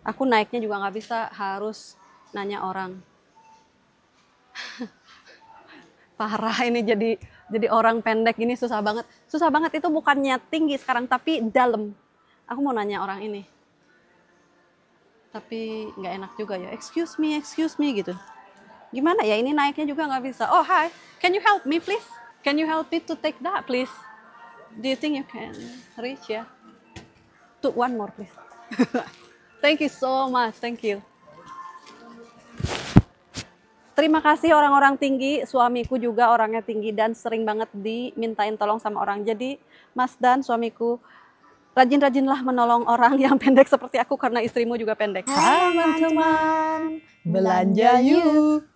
Aku naiknya juga nggak bisa, harus nanya orang. Parah ini jadi orang pendek ini susah banget. Susah banget itu bukannya tinggi sekarang tapi dalam. Aku mau nanya orang ini. Tapi nggak enak juga ya. Excuse me gitu. Gimana ya ini naiknya juga nggak bisa. Oh hi, can you help me please? Can you help me to take that please? Do you think you can reach ya? To one more please. Thank you so much, thank you. Terima kasih orang-orang tinggi, suamiku juga orangnya tinggi dan sering banget dimintain tolong sama orang. Jadi Mas Dan suamiku rajin-rajinlah menolong orang yang pendek seperti aku karena istrimu juga pendek. Hai teman-teman, belanja yuk.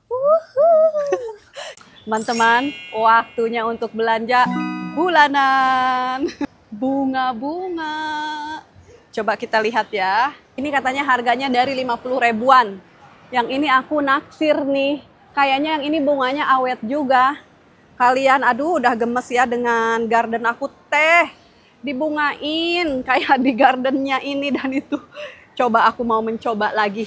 Teman-teman, waktunya untuk belanja bulanan. Bunga-bunga. Coba kita lihat ya. Ini katanya harganya dari 50 ribuan. Yang ini aku naksir nih. Kayaknya yang ini bunganya awet juga. Kalian, aduh udah gemes ya dengan garden aku teh. Dibungain kayak di gardennya ini dan itu. Coba aku mau mencoba lagi.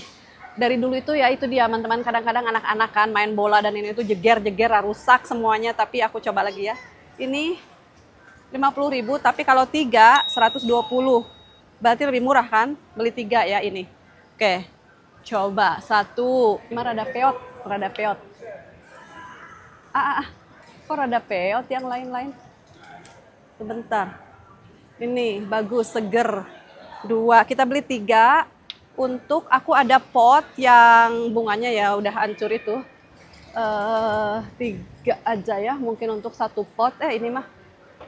Dari dulu itu ya itu dia teman-teman. Kadang-kadang anak-anak kan main bola dan ini tuh jeger-jeger rusak semuanya. Tapi aku coba lagi ya. Ini 50.000 tapi kalau 3 120. Berarti lebih murah kan? Beli 3 ya ini. Oke. Coba 1. Rada peot. Rada peot. Kok rada peot yang lain-lain? Sebentar. Ini bagus, seger. 2. Kita beli 3. Untuk aku ada pot yang bunganya ya udah hancur itu. 3 aja ya. Mungkin untuk 1 pot. Ini mah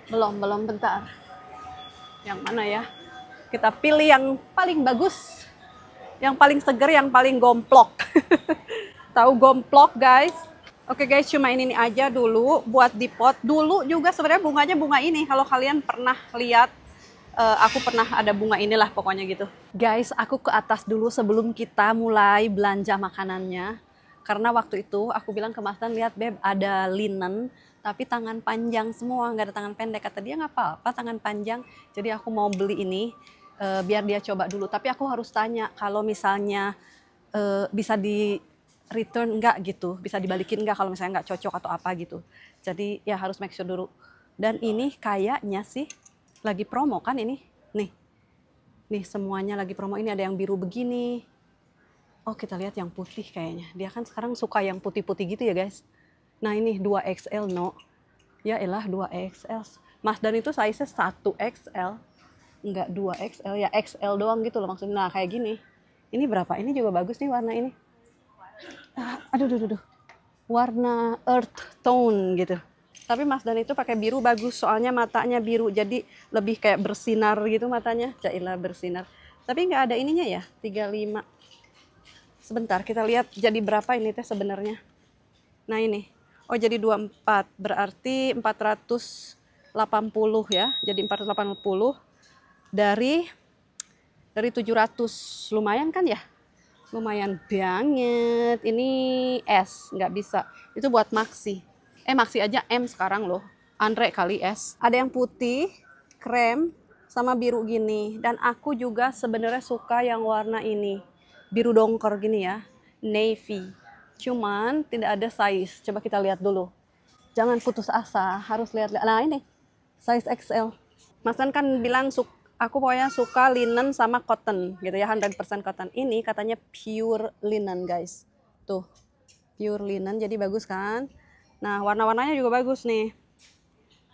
belum bentar. Yang mana ya? Kita pilih yang paling bagus. Yang paling seger, yang paling gomplok. Tahu gomplok guys? Oke guys, cuma ini aja dulu buat di pot. Dulu juga sebenarnya bunganya bunga ini. Kalau kalian pernah lihat, aku pernah ada bunga inilah pokoknya gitu. Guys, aku ke atas dulu sebelum kita mulai belanja makanannya. Karena waktu itu aku bilang ke Mas Dan, lihat Beb ada linen. Tapi tangan panjang semua, nggak ada tangan pendek. Kata dia nggak apa-apa tangan panjang. Jadi aku mau beli ini biar dia coba dulu. Tapi aku harus tanya kalau misalnya bisa di return enggak gitu, bisa dibalikin enggak kalau misalnya nggak cocok atau apa gitu. Jadi ya harus make sure dulu. Dan ini kayaknya sih lagi promo kan ini. Nih semuanya lagi promo. Ini ada yang biru begini. Oh kita lihat yang putih kayaknya. Dia kan sekarang suka yang putih-putih gitu ya guys. Nah ini 2XL no. Ya elah 2XL. Mas Dan itu size-nya 1XL. Enggak 2XL ya XL doang gitu loh maksudnya. Nah kayak gini. Ini berapa? Ini juga bagus nih warna ini. Aduh. Warna earth tone gitu. Tapi Mas Dan itu pakai biru bagus soalnya matanya biru jadi lebih kayak bersinar gitu matanya. Jailah bersinar. Tapi nggak ada ininya ya 35. Sebentar kita lihat jadi berapa ini teh sebenarnya. Nah ini. Oh jadi 24 berarti 480 ya. Jadi 480 dari 700 lumayan kan ya? Lumayan banget. Ini S, nggak bisa. Itu buat Maxi. Maxi aja M sekarang loh. Andre kali S. Ada yang putih, krem, sama biru gini. Dan aku juga sebenarnya suka yang warna ini. Biru dongker gini ya. Navy. Cuman tidak ada size. Coba kita lihat dulu. Jangan putus asa, harus lihat. Nah ini, size XL. Mas Dan kan bilang aku pokoknya suka linen sama cotton gitu ya, 100% cotton. Ini katanya pure linen guys. Tuh, pure linen jadi bagus kan. Nah warna-warnanya juga bagus nih.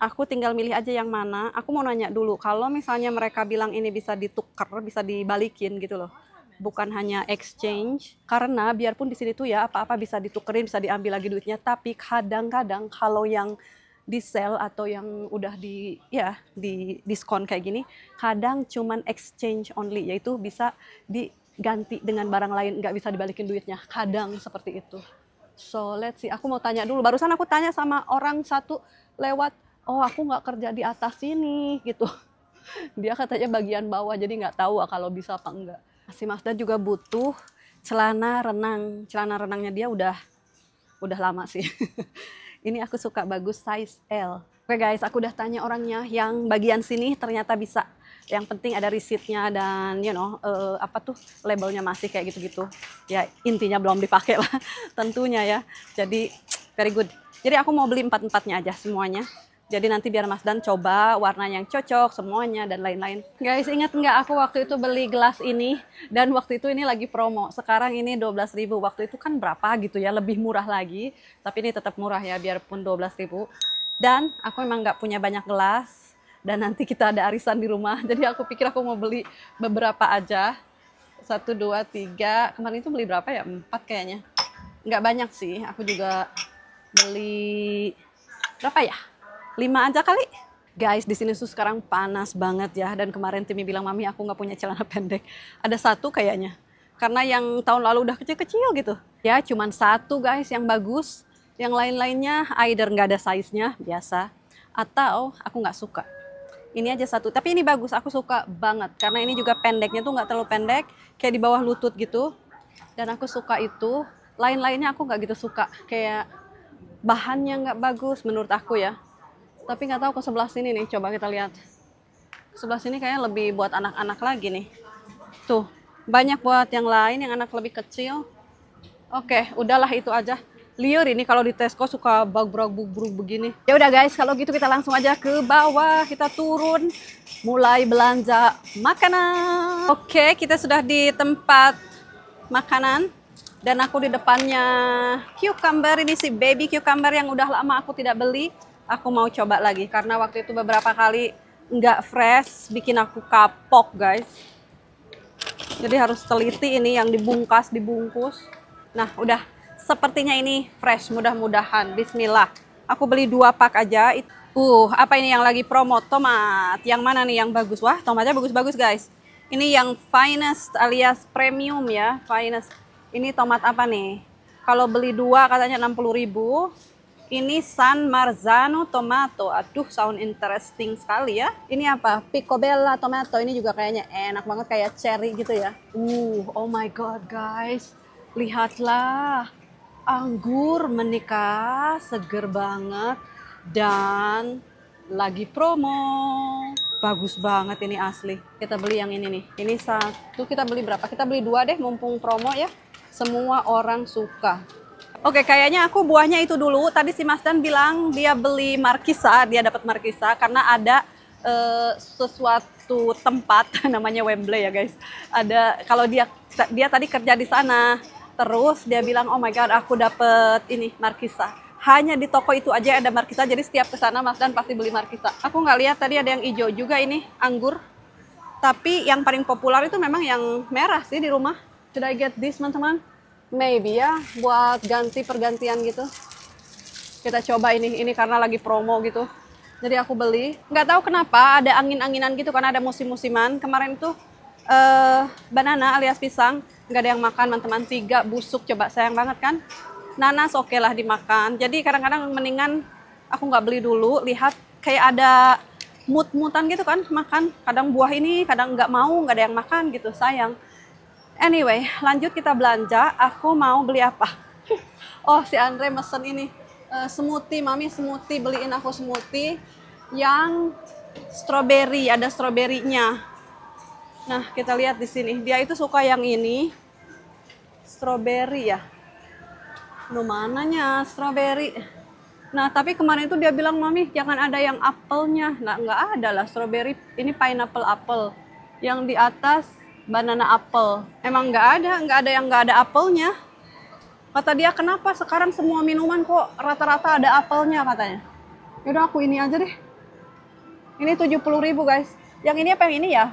Aku tinggal milih aja yang mana. Aku mau nanya dulu, kalau misalnya mereka bilang ini bisa ditukar, bisa dibalikin gitu loh. Bukan hanya exchange. Karena biarpun di sini tuh ya apa-apa bisa ditukerin, bisa diambil lagi duitnya. Tapi kadang-kadang kalau yang di sell atau yang udah di diskon kayak gini, kadang cuman exchange only, yaitu bisa diganti dengan barang lain, nggak bisa dibalikin duitnya, kadang seperti itu. So let's see, aku mau tanya dulu. Barusan aku tanya sama orang satu lewat, oh aku nggak kerja di atas sini gitu. Dia katanya bagian bawah, jadi nggak tahu kalau bisa apa enggak. Si Mas Dan juga butuh celana renang. Celana renangnya dia udah lama sih. Ini aku suka, bagus, size L. Oke guys, aku udah tanya orangnya yang bagian sini ternyata bisa Yang penting ada receipt-nya dan apa tuh labelnya masih kayak gitu-gitu. Ya intinya belum dipakai lah tentunya ya. Jadi very good. Jadi aku mau beli 4-4-nya aja semuanya. Jadi nanti biar Mas Dan coba warna yang cocok semuanya dan lain-lain. Guys, ingat nggak aku waktu itu beli gelas ini dan waktu itu ini lagi promo. Sekarang ini 12.000. Waktu itu kan berapa gitu ya, lebih murah lagi. Tapi ini tetap murah ya biarpun 12.000. Dan aku memang nggak punya banyak gelas dan nanti kita ada arisan di rumah. Jadi aku pikir aku mau beli beberapa aja. 1, 2, 3. Kemarin itu beli berapa ya? 4 kayaknya. Nggak banyak sih. Aku juga beli berapa ya? 5 aja kali. Guys, di sini tuh sekarang panas banget ya. Dan kemarin Timi bilang, Mami aku nggak punya celana pendek. Ada 1 kayaknya. Karena yang tahun lalu udah kecil-kecil gitu. Ya cuman 1 guys yang bagus. Yang lain-lainnya either nggak ada size-nya, biasa. Atau aku nggak suka. Ini aja 1. Tapi ini bagus, aku suka banget. Karena ini juga pendeknya tuh nggak terlalu pendek. Kayak di bawah lutut gitu. Dan aku suka itu. Lain-lainnya aku nggak gitu suka. Kayak bahannya nggak bagus menurut aku ya. Tapi nggak tahu ke sebelah sini nih, coba kita lihat. Sebelah sini kayaknya lebih buat anak-anak lagi nih. Tuh, banyak buat yang lain, yang anak lebih kecil. Oke, udahlah itu aja. Liur ini kalau di Tesco suka bag-bag begini. Ya udah guys, kalau gitu kita langsung aja ke bawah, kita turun, mulai belanja makanan. Oke, kita sudah di tempat makanan. Dan aku di depannya cucumber, ini si baby cucumber yang udah lama aku tidak beli. Aku mau coba lagi karena waktu itu beberapa kali nggak fresh, bikin aku kapok guys. Jadi harus teliti ini yang dibungkus. Nah udah, sepertinya ini fresh, mudah-mudahan. Bismillah. Aku beli 2 pak aja. Apa ini yang lagi promo? Tomat. Yang mana nih yang bagus? Wah, tomatnya bagus-bagus guys. Ini yang finest alias premium ya, finest. Ini tomat apa nih? Kalau beli 2 katanya 60.000. Ini San Marzano tomato. Aduh, sound interesting sekali ya. Ini apa? Picobello tomato. Ini juga kayaknya enak banget, kayak cherry gitu ya. Oh my god guys. Lihatlah. Anggur menikah, seger banget. Dan lagi promo. Bagus banget ini asli. Kita beli yang ini nih. Ini 1, kita beli berapa? Kita beli 2 deh, mumpung promo ya. Semua orang suka. Oke, kayaknya aku buahnya itu dulu. Tadi si Mas Dan bilang dia beli markisa, dia dapat markisa karena ada sesuatu tempat namanya Wembley ya guys. Ada, kalau dia tadi kerja di sana, terus dia bilang oh my god aku dapet ini markisa. Hanya di toko itu aja ada markisa, jadi setiap ke sana Mas Dan pasti beli markisa. Aku nggak lihat tadi ada yang hijau juga ini anggur. Tapi yang paling populer itu memang yang merah sih di rumah. Should I get this teman-teman? Maybe ya, buat pergantian gitu. Kita coba ini karena lagi promo gitu. Jadi aku beli. Nggak tahu kenapa ada angin-anginan gitu karena ada musim-musiman. Kemarin tuh banana alias pisang nggak ada yang makan teman-teman. 3 busuk, coba sayang banget kan. Nanas oke lah dimakan. Jadi kadang-kadang mendingan aku nggak beli dulu. Lihat kayak ada mut-mutan gitu kan makan. Kadang buah ini kadang nggak mau, nggak ada yang makan gitu, sayang. Anyway, lanjut kita belanja. Aku mau beli apa? Oh, si Andre mesen ini smoothie, Mami smoothie, beliin aku smoothie yang strawberry, ada stroberinya. Nah, kita lihat di sini. Dia itu suka yang ini. Strawberry ya. Lu mananya strawberry? Nah, tapi kemarin itu dia bilang, Mami, jangan ada yang apelnya. Nah, nggak ada lah strawberry. Ini pineapple apple. Yang di atas banana apple. Emang nggak ada yang nggak ada apelnya. Kata dia, kenapa sekarang semua minuman kok rata-rata ada apelnya katanya. Yaudah aku ini aja deh. Ini 70.000 guys. Yang ini apa yang ini ya?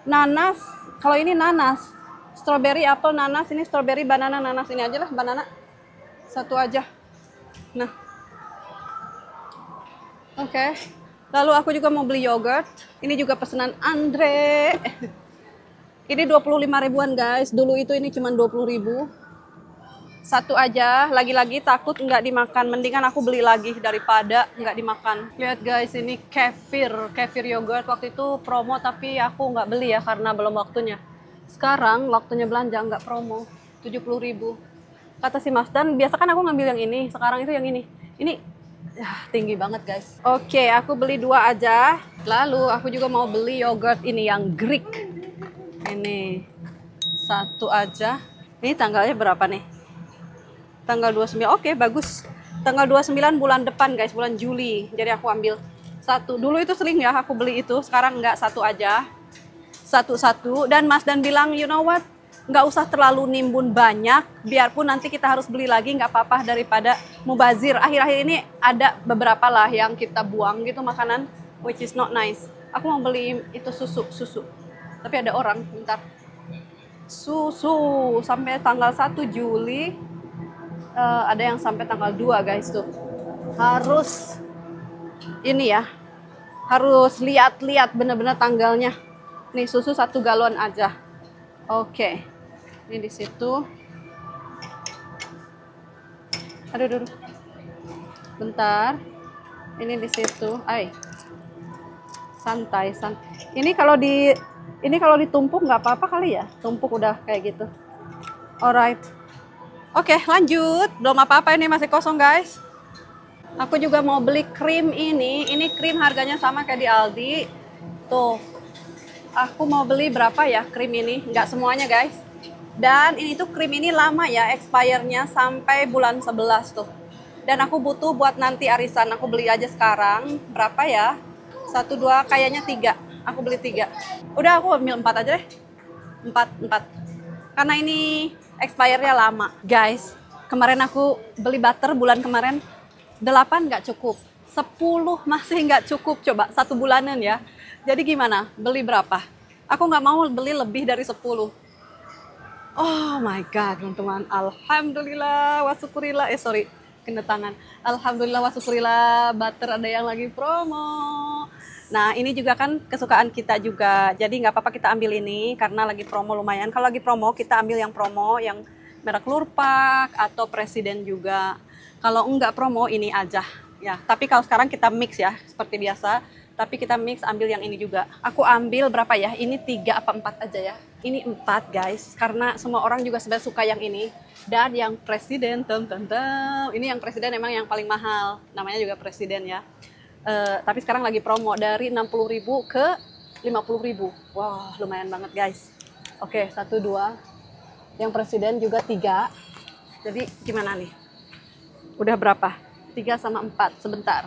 Nanas. Kalau ini nanas. Strawberry, apel, nanas. Ini strawberry, banana, nanas. Ini aja lah banana. 1 aja. Nah. Oke. Lalu aku juga mau beli yogurt. Ini juga pesanan Andre. Ini 25 ribuan guys. Dulu itu ini cuma 20.000. 1 aja. Lagi-lagi takut nggak dimakan. Mendingan aku beli lagi daripada nggak dimakan. Lihat guys, ini kefir yogurt. Waktu itu promo tapi aku nggak beli ya karena belum waktunya. Sekarang waktunya belanja nggak promo. 70.000. Kata si Mas Dan, biasa kan aku ngambil yang ini. Sekarang itu yang ini. Ini tinggi banget guys. Oke, aku beli 2 aja. Lalu aku juga mau beli yogurt ini yang Greek. Ini 1 aja. Ini tanggalnya berapa nih? Tanggal 29. Oke, bagus. Tanggal 29 bulan depan guys, bulan Juli. Jadi aku ambil 1. Dulu itu sering ya aku beli itu, sekarang enggak, 1 aja. 1-1. Dan Mas Dan bilang, you know what? Nggak usah terlalu nimbun banyak, biarpun nanti kita harus beli lagi, nggak apa-apa daripada mubazir. Akhir-akhir ini ada beberapa lah yang kita buang gitu makanan, which is not nice. Aku mau beli itu susu. Tapi ada orang, bentar. Susu sampai tanggal 1 Juli, ada yang sampai tanggal 2 guys tuh. Harus ini ya, harus lihat-lihat bener-bener tanggalnya. Nih susu 1 galon aja. Oke. Ini di situ. Aduh. Bentar. Ini di situ. Santai. Ini kalau ditumpuk nggak apa-apa kali ya. Tumpuk udah kayak gitu. Alright. Oke, lanjut. Belum apa-apa, ini masih kosong, guys. Aku juga mau beli krim ini. Ini krim harganya sama kayak di Aldi. Tuh. Aku mau beli berapa ya krim ini? Nggak semuanya, guys. Dan ini tuh krim ini lama ya, expire-nya sampai bulan 11 tuh. Dan aku butuh buat nanti arisan, aku beli aja sekarang. Berapa ya? 1, 2, kayaknya 3. Aku beli 3. Udah aku ambil 4 aja deh. 4. Karena ini expire-nya lama. Guys, kemarin aku beli butter bulan kemarin. 8 nggak cukup. 10 masih nggak cukup. Coba 1 bulanan ya. Jadi gimana? Beli berapa? Aku nggak mau beli lebih dari 10. Oh my God, teman-teman. Alhamdulillah wa syukurillah. Kena tangan. Alhamdulillah wa syukurillah, butter ada yang lagi promo. Nah, ini juga kan kesukaan kita juga. Jadi nggak apa-apa kita ambil ini karena lagi promo lumayan. Kalau lagi promo, kita ambil yang promo, yang merek Lurpak atau Presiden juga. Kalau enggak promo, ini aja. Ya, tapi kalau sekarang kita mix ya, seperti biasa. Tapi kita mix ambil yang ini juga. Aku ambil berapa ya? Ini 3 apa 4 aja ya? Ini 4 guys. Karena semua orang juga sebenarnya suka yang ini. Dan yang Presiden, ini yang Presiden emang yang paling mahal. Namanya juga Presiden ya. Tapi sekarang lagi promo dari 60.000 ke 50.000. Wah, lumayan banget guys. Oke, 1, 2. Yang Presiden juga 3. Jadi gimana nih? Udah berapa? 3 sama 4. Sebentar.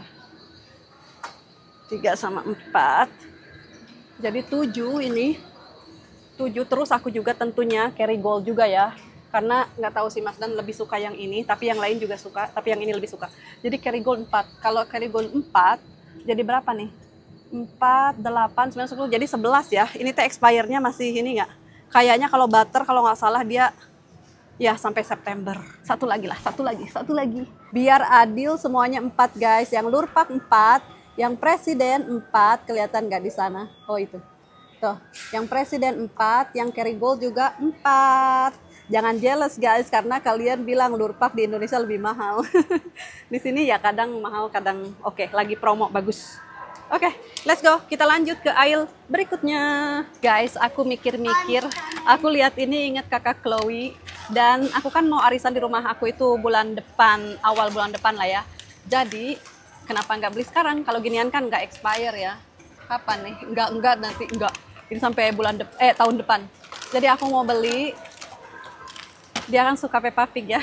3 sama 4. Jadi 7 ini. 7 terus aku juga tentunya Kerrygold juga ya. Karena nggak tahu sih Mas Dan lebih suka yang ini, tapi yang lain juga suka, tapi yang ini lebih suka. Jadi Kerrygold 4. Kalau Kerrygold 4, jadi berapa nih? 4, 8, 9, 10, jadi 11 ya. Ini teh expire-nya masih ini nggak? Kayaknya kalau butter kalau nggak salah dia ya sampai September. Satu lagi. Biar adil semuanya 4 guys. Yang Lurpak 4. Yang Presiden 4, kelihatan nggak di sana? Oh itu. Tuh, yang Presiden 4, yang Kerrygold juga 4. Jangan jealous guys, karena kalian bilang Lurpak di Indonesia lebih mahal. Di sini ya kadang mahal, kadang oke, lagi promo bagus. Oke, let's go. Kita lanjut ke aisle berikutnya. Guys, aku mikir-mikir, aku lihat ini inget kakak Chloe. Dan aku kan mau arisan di rumah aku itu bulan depan, awal bulan depan lah ya. Jadi kenapa nggak beli sekarang? Kalau ginian kan nggak expire ya. Kapan nih? Enggak nanti enggak. Ini sampai tahun depan. Jadi aku mau beli. Dia kan suka Peppa Pig ya.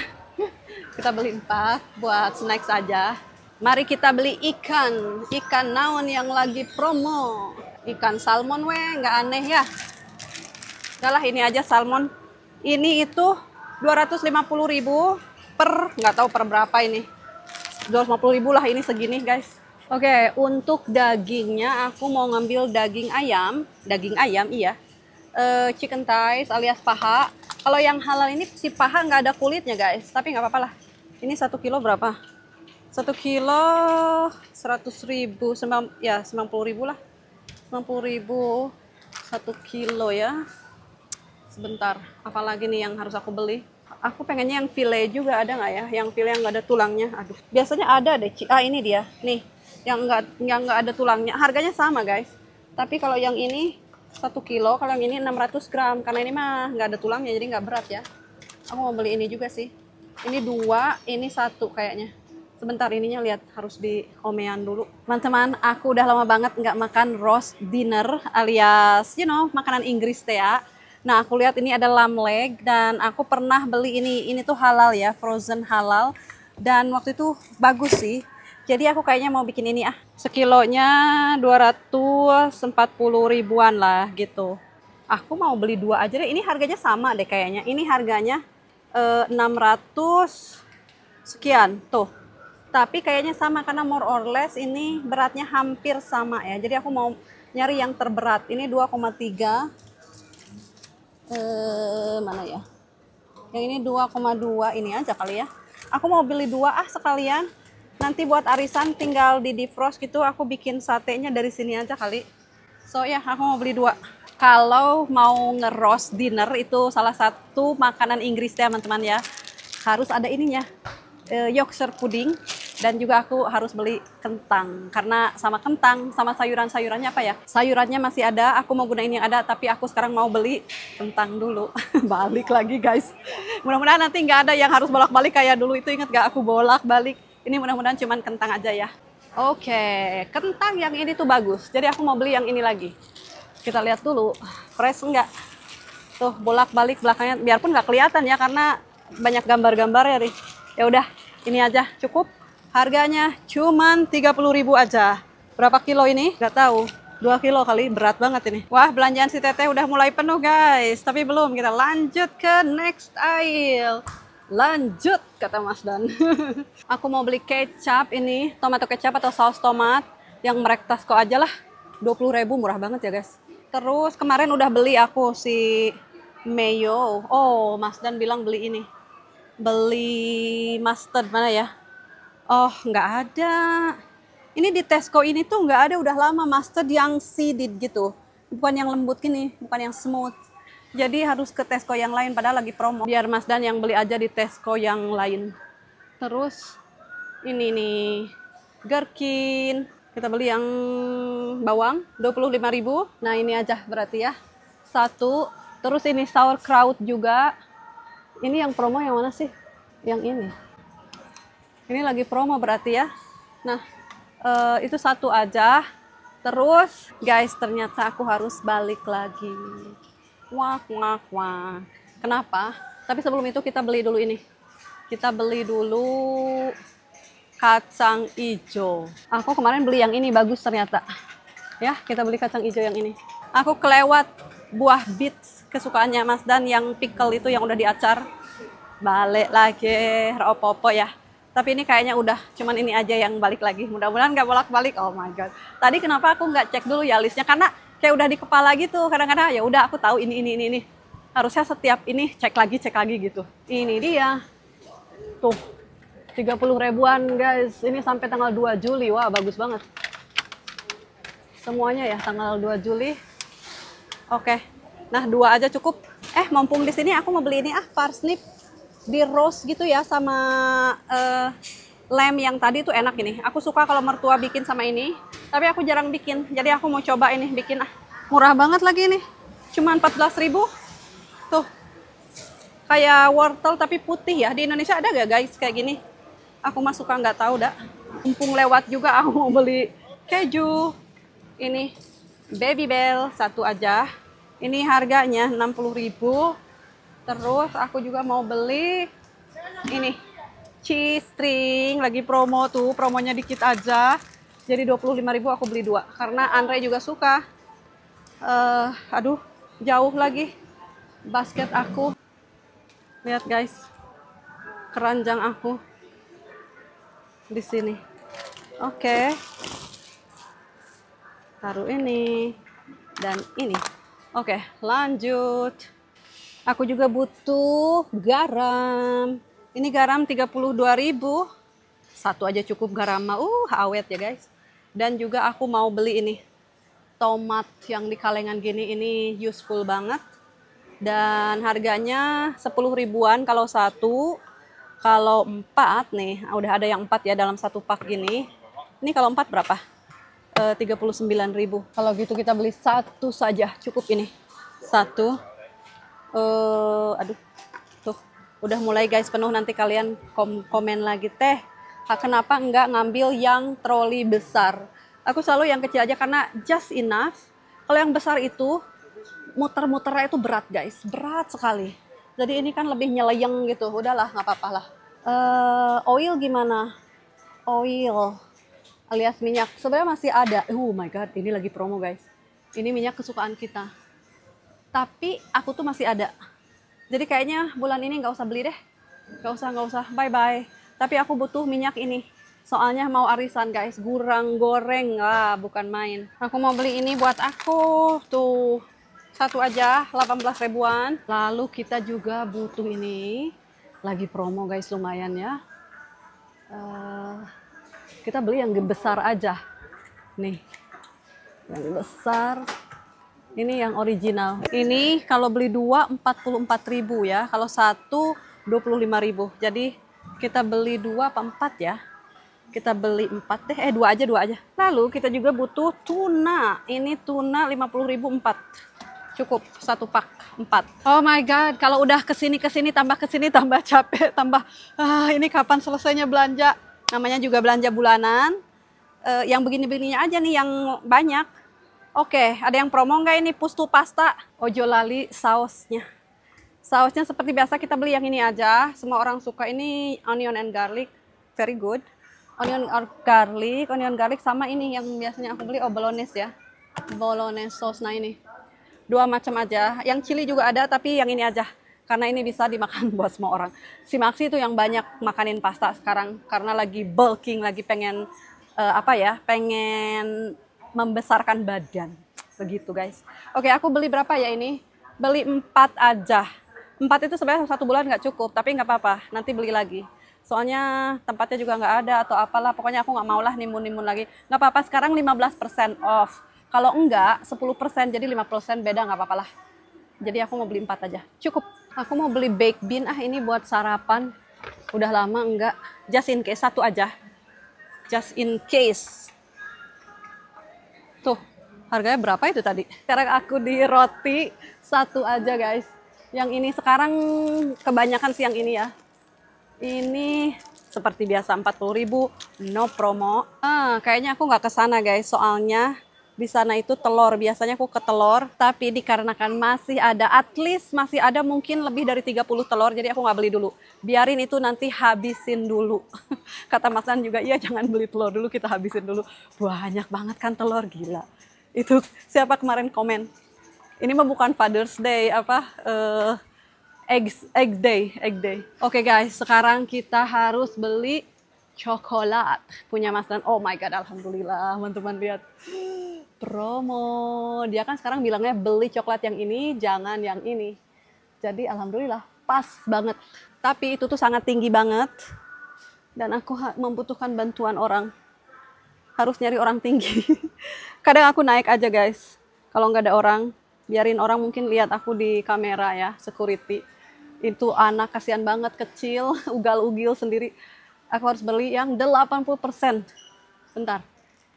Kita beli 4 buat snack saja. Mari kita beli ikan. Ikan naon yang lagi promo. Ikan salmon nggak aneh ya. Udah lah ini aja salmon. Ini itu 250.000 per, nggak tahu per berapa ini. 250.000 lah ini segini guys. Oke, untuk dagingnya aku mau ngambil daging ayam iya. Chicken thighs alias paha. Kalau yang halal ini si paha nggak ada kulitnya guys, tapi nggak apa-apa lah. Ini 1 kilo berapa? 1 kilo 100.000, 90.000 lah. 90.000 1 kilo ya. Sebentar, apalagi nih yang harus aku beli? Aku pengennya yang file juga, ada nggak ya? Yang file yang nggak ada tulangnya. Aduh, biasanya ada deh. Ini dia. Nih, yang nggak ada tulangnya. Harganya sama guys. Tapi kalau yang ini 1 kilo, kalau yang ini 600 gram. Karena ini mah nggak ada tulangnya, jadi nggak berat ya. Aku mau beli ini juga sih. Ini 2, ini 1 kayaknya. Sebentar, ininya lihat harus diomean dulu. Teman-teman, aku udah lama banget nggak makan roast dinner alias, makanan Inggris teh ya. Nah, aku lihat ini ada lamb leg dan aku pernah beli ini. Ini tuh halal ya, frozen halal. Dan waktu itu bagus sih. Jadi aku kayaknya mau bikin ini sekilonya 240 ribuan lah gitu. Aku mau beli 2 aja deh. Ini harganya sama deh kayaknya. Ini harganya 600 sekian tuh. Tapi kayaknya sama karena more or less ini beratnya hampir sama ya. Jadi aku mau nyari yang terberat. Ini 2,3. Mana ya? Yang ini 2,2, ini aja kali ya. Aku mau beli 2 sekalian. Nanti buat arisan tinggal di defrost gitu. Aku bikin satenya dari sini aja kali. So ya, aku mau beli 2. Kalau mau nge-roast dinner itu salah satu makanan Inggris ya teman-teman ya. Harus ada ininya. Yorkshire pudding. Dan juga aku harus beli kentang. Karena sama kentang, sama sayuran-sayurannya apa ya? Sayurannya masih ada, aku mau gunain yang ada. Tapi aku sekarang mau beli kentang dulu. Balik lagi guys. Mudah-mudahan nanti nggak ada yang harus bolak-balik kayak dulu. Itu inget gak aku bolak-balik. Ini mudah-mudahan cuman kentang aja ya. Oke, kentang yang ini tuh bagus. Jadi aku mau beli yang ini lagi. Kita lihat dulu, fresh enggak? Tuh bolak-balik belakangnya. Biarpun nggak kelihatan ya karena banyak gambar-gambar ya nih. Ya udah, ini aja cukup. Harganya cuman 30.000 aja. Berapa kilo ini? Gak tahu. 2 kilo kali, berat banget ini. Wah, belanjaan si Teteh udah mulai penuh guys. Tapi belum, kita lanjut ke next aisle. Lanjut, kata Mas Dan. Aku mau beli kecap ini, tomato kecap atau saus tomat. Yang merek Tasco aja lah. 20.000, murah banget ya guys. Terus kemarin udah beli aku si mayo. Oh, Mas Dan bilang beli ini. Beli mustard mana ya? Oh, nggak ada. Ini di Tesco ini tuh nggak ada, udah lama mustard yang seeded gitu. Bukan yang lembut gini, bukan yang smooth. Jadi harus ke Tesco yang lain, padahal lagi promo. Biar Mas Dan yang beli aja di Tesco yang lain. Terus, ini nih, gherkin. Kita beli yang bawang, 25.000. Nah, ini aja berarti ya. 1. Terus ini sauerkraut juga. Ini yang promo yang mana sih? Yang ini. Ini lagi promo berarti ya. Nah, itu 1 aja. Terus, guys, ternyata aku harus balik lagi. Wah. Kenapa? Tapi sebelum itu kita beli dulu ini. Kita beli dulu kacang hijau. Aku kemarin beli yang ini, bagus ternyata. Ya, kita beli kacang hijau yang ini. Aku kelewat buah beets kesukaannya Mas Dan yang pickle itu yang udah diacar. Balik lagi, opo-opo ya. Tapi ini kayaknya udah, cuman ini aja yang balik lagi. Mudah-mudahan nggak bolak-balik. Oh my god. Tadi kenapa aku nggak cek dulu ya listnya? Karena kayak udah di kepala gitu. Kadang-kadang ya udah aku tahu ini. Harusnya setiap ini cek lagi gitu. Ini dia. Tuh, 30 ribuan guys. Ini sampai tanggal 2 Juli. Wah, bagus banget. Semuanya ya tanggal 2 Juli. Oke. Nah, 2 aja cukup. Mumpung di sini aku mau beli ini parsnip di roast gitu ya sama lem yang tadi tuh enak ini. Aku suka kalau mertua bikin sama ini, tapi aku jarang bikin. Jadi aku mau coba ini bikin. Murah banget lagi ini. Cuman 14.000. Tuh. Kayak wortel tapi putih ya. Di Indonesia ada gak guys kayak gini? Aku mah suka nggak tahu dah. Mumpung lewat juga aku mau beli keju. Ini Baby Bell 1 aja. Ini harganya 60.000. Terus aku juga mau beli ini cheese string, lagi promo tuh, promonya dikit aja. Jadi 25.000 aku beli 2 karena Andre juga suka. Aduh, jauh lagi basket aku. Lihat guys, keranjang aku di sini. Oke. Taruh ini dan ini. Oke, lanjut. Aku juga butuh garam. Ini garam 32.000. 1 aja cukup garam. Awet ya guys. Dan juga aku mau beli ini. Tomat yang di kalengan gini, ini useful banget. Dan harganya 10 ribuan kalau 1. Kalau 4 nih, udah ada yang 4 ya dalam 1 pak gini. Ini kalau 4 berapa? 39.000. Kalau gitu kita beli 1 saja, cukup ini. 1. Aduh, tuh udah mulai guys penuh, nanti kalian komen lagi, Teh Kenapa enggak ngambil yang troli besar? Aku selalu yang kecil aja karena just enough. Kalau yang besar itu muter-muternya itu berat guys, berat sekali. Jadi ini kan lebih nyeleyeng gitu. Udahlah, nggak apa-apa lah. Oil gimana? Oil alias minyak sebenarnya masih ada. Oh my god, ini lagi promo guys. Ini minyak kesukaan kita. Tapi aku tuh masih ada. Jadi kayaknya bulan ini nggak usah beli deh. Nggak usah. Bye bye. Tapi aku butuh minyak ini. Soalnya mau arisan guys, gurang goreng lah, bukan main. Aku mau beli ini buat aku, tuh. Satu aja, 18 ribuan. Lalu kita juga butuh ini. Lagi promo guys, lumayan ya. Kita beli yang besar aja. Nih, yang besar. Ini yang original. Ini kalau beli dua, 44.000 ya. Kalau satu, 25.000. Jadi kita beli dua apa 4 ya. Kita beli 4 deh, 2 aja. Lalu kita juga butuh tuna. Ini tuna 50.000 4. Cukup satu pak 4. Oh my god, kalau udah kesini tambah capek, ini kapan selesainya belanja? Namanya juga belanja bulanan. Yang begini-begininya aja nih yang banyak. Oke, ada yang promo nggak ini pustu pasta? Ojo lali sausnya. Sausnya seperti biasa kita beli yang ini aja. Semua orang suka ini onion and garlic, very good. Onion garlic sama ini yang biasanya aku beli bolognese ya. Bolognese sauce. Nah ini. Dua macam aja. Yang chili juga ada tapi yang ini aja. Karena ini bisa dimakan buat semua orang. Si Maxi itu yang banyak makanin pasta sekarang karena lagi bulking, lagi pengen pengen membesarkan badan. Begitu guys. Oke, aku beli berapa ya ini? Beli 4 aja. 4 itu sebenarnya 1 bulan nggak cukup, tapi nggak apa-apa. Nanti beli lagi. Soalnya tempatnya juga nggak ada atau apalah, pokoknya aku nggak maulah nimun-nimun lagi. Nggak apa-apa, sekarang 15% off. Kalau enggak 10%, jadi 5% beda, nggak apa-apa lah. Jadi aku mau beli 4 aja, cukup. Aku mau beli baked bean, ini buat sarapan. Udah lama enggak, just in case, 1 aja. Just in case. Tuh, harganya berapa itu tadi? Sekarang aku di roti 1 aja guys. Yang ini sekarang kebanyakan sih yang ini ya. Ini seperti biasa 40.000, no promo. Kayaknya aku nggak ke sana guys, soalnya di sana itu telur. Biasanya aku ke telur, tapi dikarenakan masih ada, at least masih ada mungkin lebih dari 30 telur, jadi aku nggak beli dulu. Biarin itu nanti habisin dulu. Kata Mas Dan juga, iya jangan beli telur dulu, kita habisin dulu. Banyak banget kan telur, gila. Itu siapa kemarin komen? Ini mah bukan Father's Day, egg day. Oke guys, sekarang kita harus beli coklat punya Mas Dan. Oh my god, alhamdulillah teman-teman, lihat promo. Dia kan sekarang bilangnya beli coklat yang ini, jangan yang ini. Jadi alhamdulillah pas banget. Tapi itu tuh sangat tinggi banget dan aku membutuhkan bantuan orang. Harus nyari orang tinggi. Kadang aku naik aja guys. Kalau nggak ada orang, biarin orang mungkin lihat aku di kamera ya, security. Itu anak kasihan banget, kecil, ugal-ugil sendiri. Aku harus beli yang 80%. Bentar.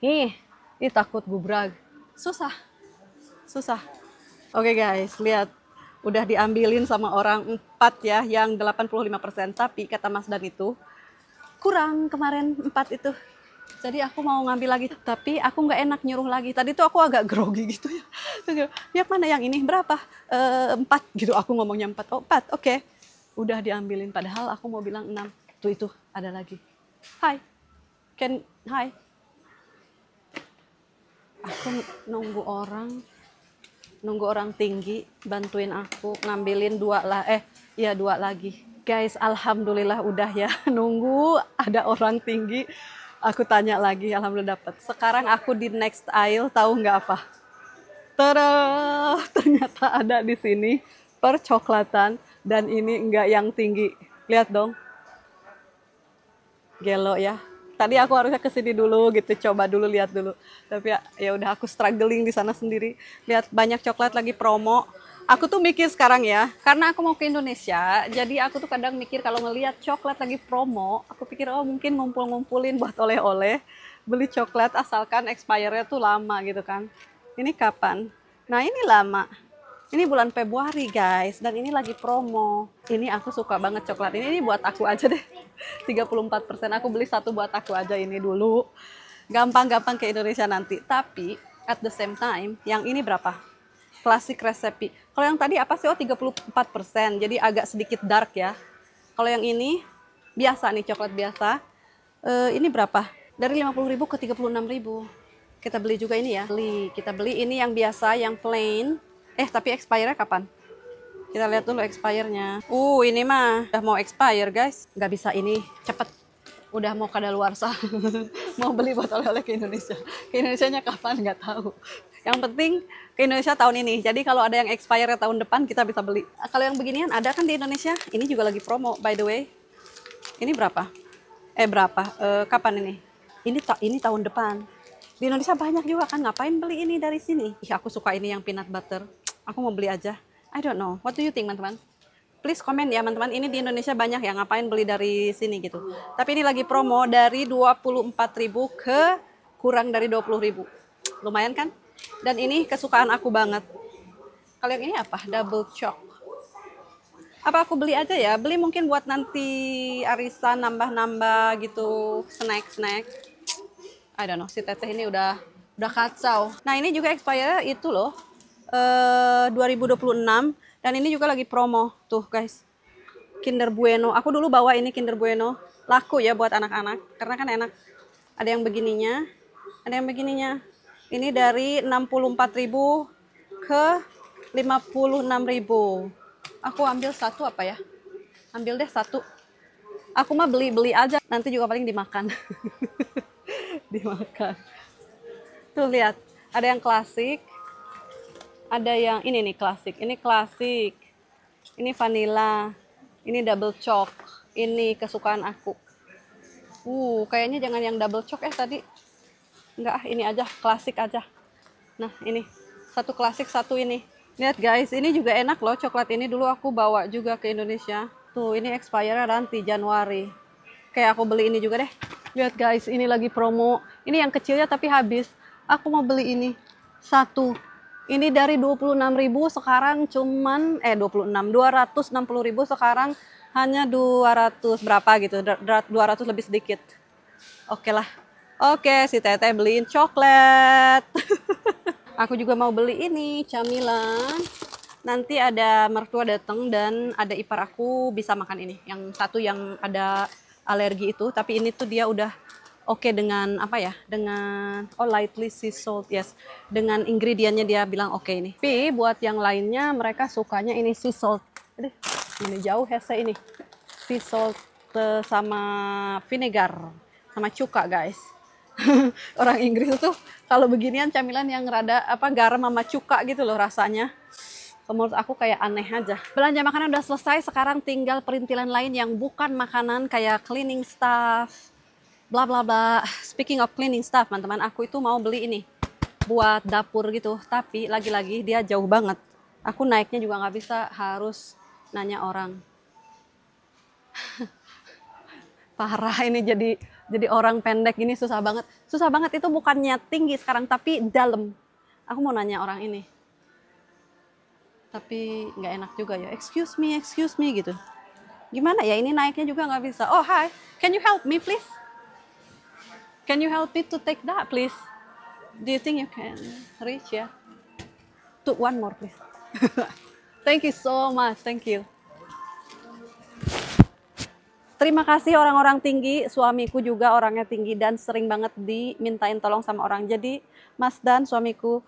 Nih takut gubrag. Susah. Oke guys, lihat. Udah diambilin sama orang 4 ya, yang 85%. Tapi kata Mas Dan itu, kurang kemarin 4 itu. Jadi aku mau ngambil lagi, tapi aku nggak enak nyuruh lagi. Tadi tuh aku agak grogi gitu ya. Lihat mana yang ini, berapa? 4 gitu, aku ngomongnya 4. Oh 4, oke. Udah diambilin, padahal aku mau bilang 6. Tuh itu, ada lagi. Hai. Hai. Aku nunggu orang tinggi bantuin aku ngambilin 2 lagi. Guys, alhamdulillah udah ya. Nunggu ada orang tinggi. Aku tanya lagi, alhamdulillah dapat. Sekarang aku di next aisle, tahu nggak apa? Tada! Ternyata ada di sini percoklatan dan ini nggak yang tinggi. Lihat dong. Gelo ya. Tadi aku harusnya kesini dulu gitu, coba dulu, lihat dulu. Tapi ya udah, aku struggling di sana sendiri. Lihat banyak coklat lagi promo. Aku tuh mikir sekarang ya, karena aku mau ke Indonesia, jadi aku tuh kadang mikir kalau ngelihat coklat lagi promo, aku pikir oh mungkin ngumpul-ngumpulin buat oleh-oleh, beli coklat asalkan expire-nya tuh lama gitu kan. Ini kapan? Nah ini lama. Ini bulan Februari guys, dan ini lagi promo. Ini aku suka banget coklat ini buat aku aja deh. 34%. Aku beli satu buat aku aja ini dulu. Gampang-gampang ke Indonesia nanti. Tapi at the same time, yang ini berapa? Klasik resepi. Kalau yang tadi apa sih? Oh, 34%. Jadi agak sedikit dark ya. Kalau yang ini biasa nih, coklat biasa. Ini berapa? Dari 50.000 ke 36.000. Kita beli juga ini ya. Kita beli ini yang biasa, yang plain. Tapi expire-nya kapan? Kita lihat dulu expire-nya. Ini mah udah mau expire, guys. Nggak bisa ini cepet. Udah mau kadaluarsa. Mau beli buat oleh-oleh ke Indonesia. Ke Indonesianya kapan? Nggak tahu. Yang penting ke Indonesia tahun ini. Jadi kalau ada yang expire tahun depan, kita bisa beli. Kalau yang beginian ada kan di Indonesia. Ini juga lagi promo, by the way. Ini berapa? Berapa? Kapan ini? Ini tahun depan. Di Indonesia banyak juga kan. Ngapain beli ini dari sini? Aku suka ini yang peanut butter. Aku mau beli aja. I don't know. What do you think, teman-teman? Please komen ya, teman-teman. Ini di Indonesia banyak yang ngapain beli dari sini gitu. Tapi ini lagi promo dari 24.000 ke kurang dari 20.000. Lumayan kan? Dan ini kesukaan aku banget. Kalau yang ini apa? Double choc. Apa aku beli aja ya? Beli mungkin buat nanti arisan nambah-nambah gitu, snack-snack. I don't know, si teteh ini udah kacau. Nah, ini juga expire itu loh. 2026 dan ini juga lagi promo. Tuh, guys. Kinder Bueno. Aku dulu bawa ini Kinder Bueno. Laku ya buat anak-anak karena kan enak. Ada yang begininya, ada yang begininya. Ini dari 64.000 ke 56.000. Aku ambil satu apa ya? Ambil deh satu. Aku mah beli-beli aja. Nanti juga paling dimakan. Dimakan. Tuh lihat. Ada yang klasik. Ada yang ini nih klasik. Ini klasik. Ini vanilla. Ini double choc. Ini kesukaan aku. Kayaknya jangan yang double choc tadi. Enggak, ini aja. Klasik aja. Nah, ini. Satu klasik, satu ini. Lihat guys, ini juga enak loh coklat ini. Dulu aku bawa juga ke Indonesia. Tuh, ini expire nanti Januari. Kayak aku beli ini juga deh. Lihat guys, ini lagi promo. Ini yang kecilnya tapi habis. Aku mau beli ini. Satu. Ini dari 26.000 sekarang cuman 260.000 sekarang hanya 200 berapa gitu. 200 lebih sedikit. Oke lah. Oke, si Teteh beliin coklat. Aku juga mau beli ini, camilan. Nanti ada mertua datang dan ada ipar aku bisa makan ini. Yang satu yang ada alergi itu, tapi ini tuh dia udah oke dengan apa ya? Dengan lightly sea salt, yes. Dengan ingredientnya dia bilang oke ini. Tapi buat yang lainnya mereka sukanya ini sea salt. Aduh, ini jauh hese ini. Sea salt sama vinegar sama cuka, guys. Orang Inggris tuh kalau beginian camilan yang rada garam sama cuka gitu loh rasanya. Menurut aku kayak aneh aja. Belanja makanan udah selesai, sekarang tinggal perintilan lain yang bukan makanan kayak cleaning stuff, bla bla bla. Speaking of cleaning stuff, teman-teman, aku itu mau beli ini buat dapur gitu, tapi lagi-lagi dia jauh banget. Aku naiknya juga nggak bisa, harus nanya orang. Parah ini jadi orang pendek gini susah banget. Susah banget itu bukannya tinggi sekarang tapi dalam. Aku mau nanya orang ini. Tapi nggak enak juga ya. Excuse me gitu. Gimana ya ini naiknya juga nggak bisa. Oh hi, can you help me please? Can you help me to take that please? Do you think you can reach ya? One more please. Thank you so much, thank you. Terima kasih orang-orang tinggi, suamiku juga orangnya tinggi dan sering banget dimintain tolong sama orang. Jadi Mas Dan, suamiku,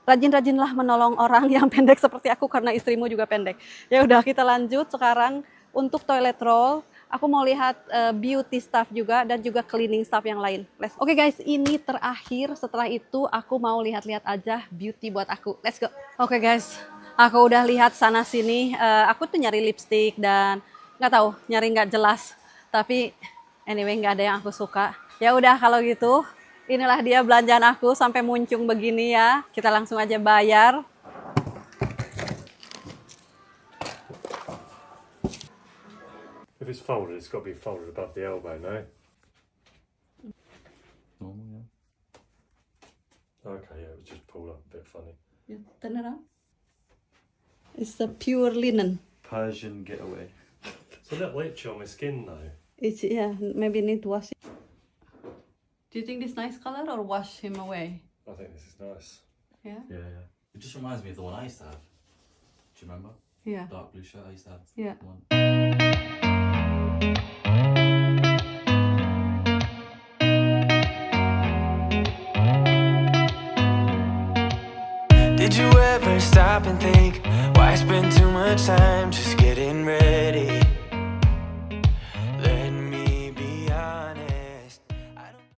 rajin-rajinlah menolong orang yang pendek seperti aku karena istrimu juga pendek. Ya udah kita lanjut sekarang untuk toilet roll. Aku mau lihat beauty stuff juga dan juga cleaning stuff yang lain. Oke guys, ini terakhir. Setelah itu aku mau lihat-lihat aja beauty buat aku. Let's go. Oke guys, aku udah lihat sana sini. Aku tuh nyari lipstick dan nggak tahu nyari nggak jelas, tapi anyway nggak ada yang aku suka. Ya udah kalau gitu inilah dia belanjaan aku sampai muncung begini ya. Kita langsung aja bayar. If it's folded, it's got to be folded above the elbow, no? Normal, yeah. Okay, yeah, it was just pulled up a bit funny. You turn around. It's a pure linen. Persian getaway. It's a little itchy on my skin though. It's, yeah, maybe need to wash it. Do you think this nice color or wash him away? I think this is nice. Yeah? Yeah, yeah. It just reminds me of the one I used to have. Do you remember? Yeah. Dark blue shirt I used to have. Yeah. One. Did you ever stop and think, why spend too much time just getting ready?